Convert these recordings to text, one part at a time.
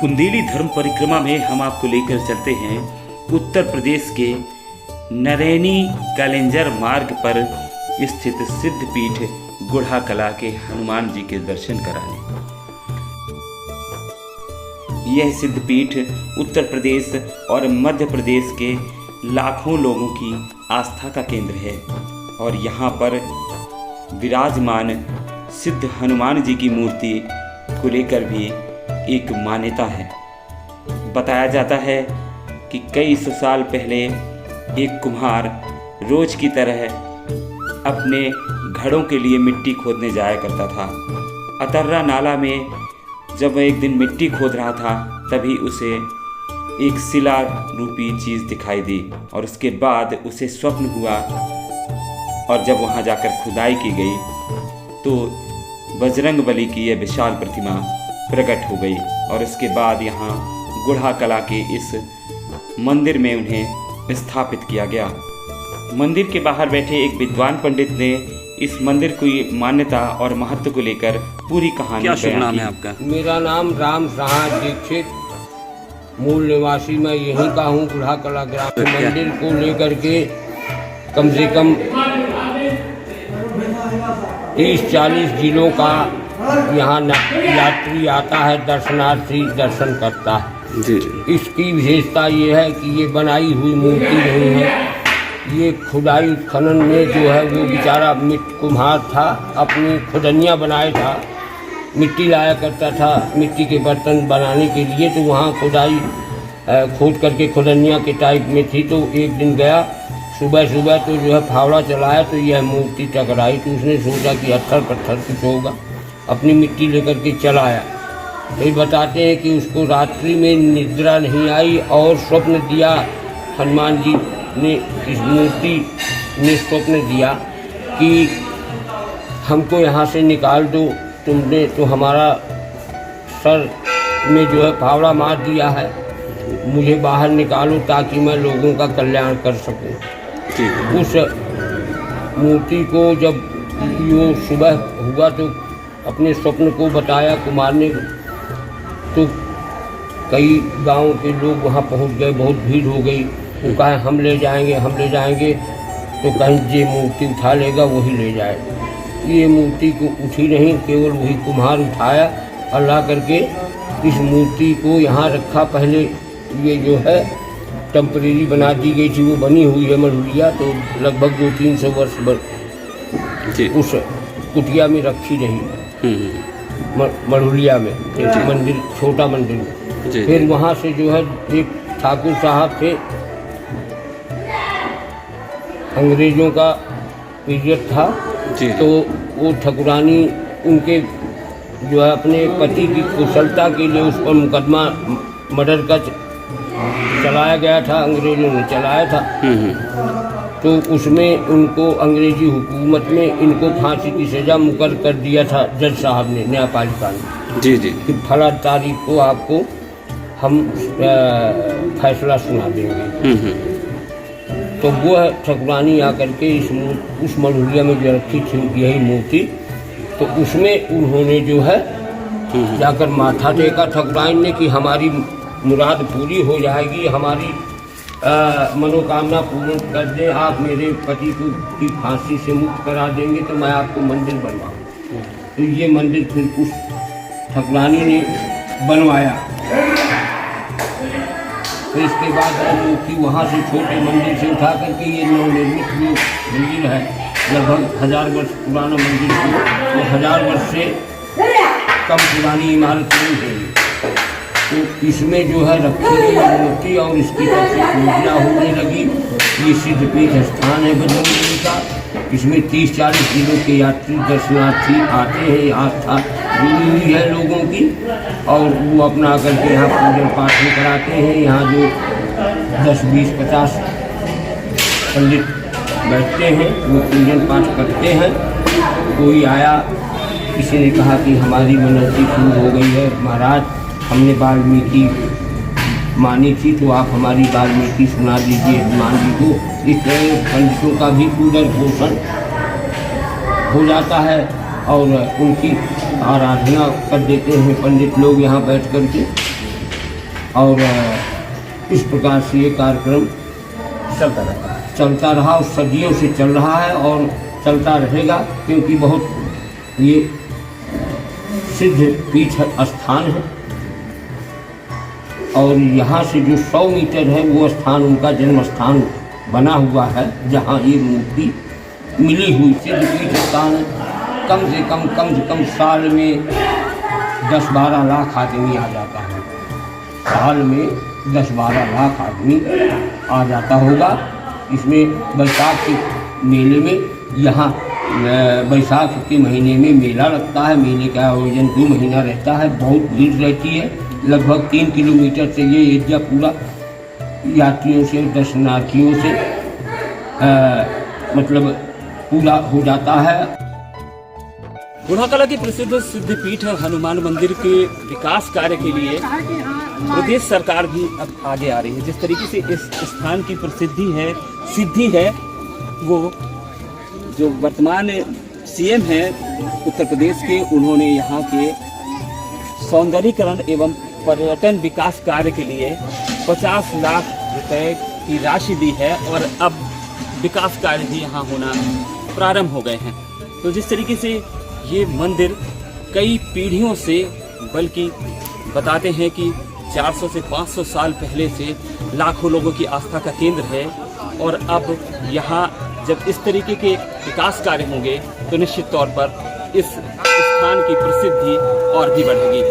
कुंदेली धर्म परिक्रमा में हम आपको लेकर चलते हैं उत्तर प्रदेश के नरैनी कालेंजर मार्ग पर स्थित सिद्धपीठ गुढ़ा कला के हनुमान जी के दर्शन कराने। यह सिद्धपीठ उत्तर प्रदेश और मध्य प्रदेश के लाखों लोगों की आस्था का केंद्र है और यहाँ पर विराजमान सिद्ध हनुमान जी की मूर्ति को लेकर भी एक मान्यता है। बताया जाता है कि कई सौ साल पहले एक कुम्हार रोज की तरह अपने घड़ों के लिए मिट्टी खोदने जाया करता था। अतर्रा नाला में जब वह एक दिन मिट्टी खोद रहा था तभी उसे एक शिला रूपी चीज़ दिखाई दी और उसके बाद उसे स्वप्न हुआ और जब वहाँ जाकर खुदाई की गई तो बजरंगबली की यह विशाल प्रतिमा प्रकट हो गई और उसके बाद यहाँ गुढ़ा कला के इस मंदिर में उन्हें स्थापित किया गया। मंदिर के बाहर बैठे एक विद्वान पंडित ने इस मंदिर की मान्यता और महत्व को लेकर पूरी कहानी क्या शुभ नाम है आपका? मेरा नाम राम सहाय दीक्षित, मूल निवासी मैं यहीं का हूँ। गुढ़ा कला ग्राम मंदिर को लेकर के कम से कम 30-40 जिलों का यहाँ यात्री आता है, दर्शनार्थी दर्शन करता है। जी। इसकी विशेषता ये है कि ये बनाई हुई मूर्ति नहीं है। ये खुदाई खनन में जो है वो बेचारा कुम्हार था, अपनी खुदनियाँ बनाया था, मिट्टी लाया करता था मिट्टी के बर्तन बनाने के लिए। तो वहाँ खुदाई खोद करके खुदनियाँ के टाइप में थी। तो एक दिन गया सुबह सुबह तो जो है फावड़ा चलाया तो यह मूर्ति टकराई। तो उसने सोचा कि पत्थर पत्थर कुछ होगा, अपनी मिट्टी लेकर के चला आया। फिर बताते हैं कि उसको रात्रि में निद्रा नहीं आई और स्वप्न दिया, हनुमान जी ने इस मूर्ति ने स्वप्न दिया कि हमको यहाँ से निकाल दो, तुमने तो हमारा सर में जो है फावड़ा मार दिया है, मुझे बाहर निकालो ताकि मैं लोगों का कल्याण कर सकूं। उस मूर्ति को जब यो सुबह हुआ तो अपने स्वप्न को बताया कुमार ने। तो कई गांव के लोग वहां पहुंच गए, बहुत भीड़ हो गई। वो कहा हम ले जाएंगे हम ले जाएंगे। तो कहीं ये मूर्ति उठा लेगा वही ले जाए। ये मूर्ति को उठी नहीं, केवल वही कुम्हार उठाया और ला करके इस मूर्ति को यहाँ रखा। पहले ये जो है टेम्परेरी बना दी गई थी, वो बनी हुई है मरहुलिया। तो लगभग 200-300 वर्ष उस कुटिया में रखी रही मरहुलिया में, एक मंदिर, छोटा मंदिर में। फिर वहाँ से जो है एक ठाकुर साहब थे, अंग्रेजों का पीरियड था। तो वो ठकुरानी उनके जो है अपने पति की कुशलता के लिए उस पर मुकदमा मर्डर का चलाया गया था, अंग्रेजों ने चलाया था। तो उसमें उनको अंग्रेजी हुकूमत में इनको फांसी की सज़ा मुकर्रर कर दिया था जज साहब ने, न्यायपालिका ने। जी कि फला तारीख को आपको हम फैसला सुना देंगे। तो वो ठकुरानी आकर के उस मरहुलिया में जो रखी थी यही मूर्ति, तो उसमें उन्होंने जो है जाकर माथा टेका ठकुरानी ने कि हमारी मुराद पूरी हो जाएगी, हमारी मनोकामना पूर्ण कर दें, आप मेरे पति को की फांसी से मुक्त करा देंगे तो मैं आपको मंदिर बनवाऊँ। तो ये मंदिर फिर उस ठकुरानी ने बनवाया। फिर इसके बाद मूर्ति वहाँ से छोटे मंदिर से उठा करके ये नवनिर्मित जो मंदिर है, लगभग 1000 वर्ष पुराना मंदिर है, तो 1000 वर्ष से कम पुरानी इमारत नहीं है। तो इसमें जो है रखी गई मूर्ति और इसकी तरफ से पूजा होने लगी। ये सिद्धपीठ स्थान है बजरंगबली का। इसमें 30-40 जिलों के यात्री दर्शनार्थी आते हैं। आस्था जुड़ी हुई है लोगों की और वो अपना करके यहाँ पूजन पाठ भी कराते हैं। यहाँ जो 10-20-50 पंडित बैठते हैं वो पूजन पाठ करते हैं। कोई आया, किसी ने कहा कि हमारी मनौती पूरी हो गई है महाराज, हमने वाल्मीकि मानी थी तो आप हमारी वाल्मीकि सुना दीजिए हनुमान जी को। इस तरह पंडितों का भी पूजन पोषण हो जाता है और उनकी आराधना कर देते हैं पंडित लोग यहाँ बैठ कर के। और इस प्रकार से ये कार्यक्रम चलता रहा और सदियों से चल रहा है और चलता रहेगा, क्योंकि बहुत ये सिद्ध पीठ स्थान है। और यहाँ से जो 100 मीटर है वो स्थान उनका जन्म स्थान बना हुआ है, जहाँ ये मूर्ति मिली हुई सिद्ध पीठ स्थान है। कम से कम साल में 10-12 लाख आदमी आ जाता है। साल में 10-12 लाख आदमी आ जाता होगा। इसमें बैसाख के मेले में, यहाँ बैसाख के महीने में मेला लगता है। मेले का आयोजन 2 महीना रहता है। बहुत भीड़ रहती है। लगभग 3 किलोमीटर से ये एरिया पूरा यात्रियों से, दर्शनार्थियों से मतलब पूरा हो जाता है। गुढ़ाकला की प्रसिद्ध सिद्धपीठ हनुमान मंदिर के विकास कार्य के लिए प्रदेश सरकार भी अब आगे आ रही है। जिस तरीके से इस स्थान की सिद्धि है, वो जो वर्तमान सीएम हैं उत्तर प्रदेश के, उन्होंने यहाँ के सौंदर्यीकरण एवं पर्यटन विकास कार्य के लिए 50 लाख रुपए की राशि दी है और अब विकास कार्य भी यहाँ होना प्रारंभ हो गए हैं। तो जिस तरीके से ये मंदिर कई पीढ़ियों से, बल्कि बताते हैं कि 400 से 500 साल पहले से लाखों लोगों की आस्था का केंद्र है, और अब यहाँ जब इस तरीके के विकास कार्य होंगे तो निश्चित तौर पर इस स्थान की प्रसिद्धि और भी बढ़ेगी।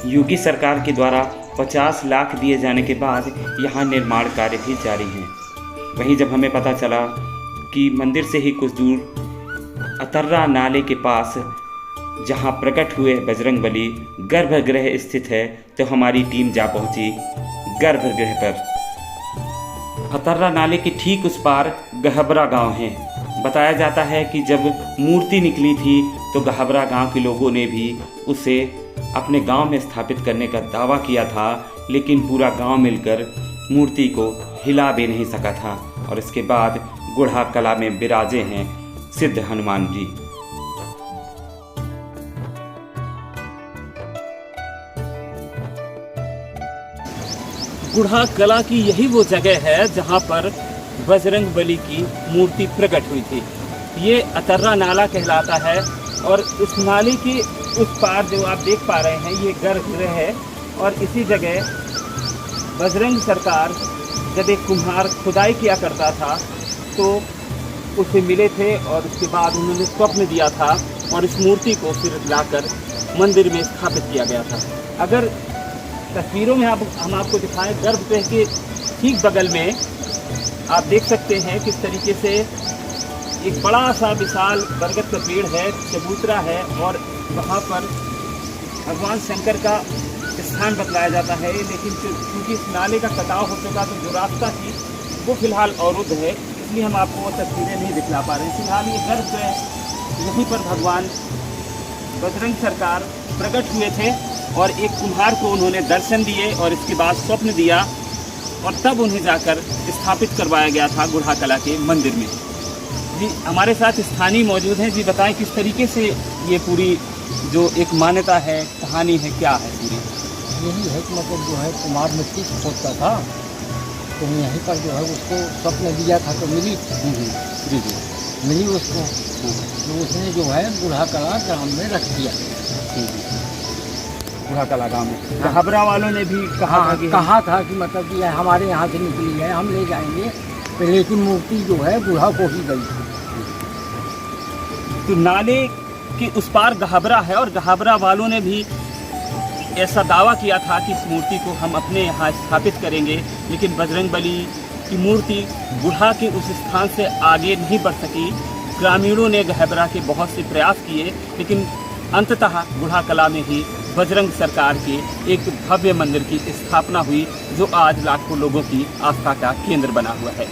योगी सरकार के द्वारा 50 लाख दिए जाने के बाद यहाँ निर्माण कार्य भी जारी हैं। वहीं जब हमें पता चला कि मंदिर से ही कुछ दूर अतर्रा नाले के पास जहां प्रकट हुए बजरंगबली गर्भगृह स्थित है, तो हमारी टीम जा पहुंची गर्भगृह पर। अतर्रा नाले के ठीक उस पार गहबरा गांव है। बताया जाता है कि जब मूर्ति निकली थी तो गहबरा गांव के लोगों ने भी उसे अपने गांव में स्थापित करने का दावा किया था, लेकिन पूरा गांव मिलकर मूर्ति को हिला भी नहीं सका था। और इसके बाद गुढ़ाकला में विराजे हैं सिद्ध हनुमान जी। गुढ़ाकला की यही वो जगह है जहां पर बजरंगबली की मूर्ति प्रकट हुई थी। ये अतर्रा नाला कहलाता है और उस नाले के उस पार जो आप देख पा रहे हैं ये गर्भगृह है। और इसी जगह बजरंग सरकार जब एक कुम्हार खुदाई किया करता था तो उसे मिले थे और उसके बाद उन्होंने स्वप्न दिया था और इस मूर्ति को फिर लाकर मंदिर में स्थापित किया गया था। अगर तस्वीरों में हम आपको दिखाएं, गर्भगृह के ठीक बगल में आप देख सकते हैं किस तरीके से एक बड़ा सा विशाल बरगद का पेड़ है, चबूतरा है और वहाँ पर भगवान शंकर का स्थान बतलाया जाता है। लेकिन क्योंकि इस नाले का कटाव हो चुका तो जो रास्ता थी वो फिलहाल अवरुद्ध है, इसलिए हम आपको वो तस्वीरें नहीं दिखला पा रहे हैं। फिलहाल ये गर्भगृह, यहीं पर भगवान बजरंग सरकार प्रकट हुए थे और एक कुम्हार को उन्होंने दर्शन दिए और इसके बाद स्वप्न दिया और तब उन्हें जाकर स्थापित करवाया गया था गुढ़ाकला के मंदिर में। जी हमारे साथ स्थानीय मौजूद हैं। जी बताएं किस तरीके से ये पूरी जो एक मान्यता है, कहानी है, क्या है पूरी? यही है कि मतलब जो है कुम्हार मिट्टी खोदता था तो यहीं पर जो है उसको स्वप्न दिया था तो मिली। जी जी मिली उसको, तो उसने जो है गुढ़ाकला ग्राम में रख दिया। गुढ़ाकला गाँव में गहबरा वालों ने भी कहा था कि मतलब कि हमारे यहाँ से निकली है, हम ले जाएंगे, लेकिन मूर्ति जो है गुढ़ा को ही गई थी। तो नाले के उस पार गहबरा है और गहबरा वालों ने भी ऐसा दावा किया था कि इस मूर्ति को हम अपने यहाँ स्थापित करेंगे, लेकिन बजरंगबली की मूर्ति गुढ़ा के उस स्थान से आगे नहीं बढ़ सकी। ग्रामीणों ने गहबरा के बहुत से प्रयास किए, लेकिन अंततः गुढ़ाकला में ही बजरंग सरकार के एक भव्य मंदिर की स्थापना हुई, जो आज लाखों लोगों की आस्था का केंद्र बना हुआ है।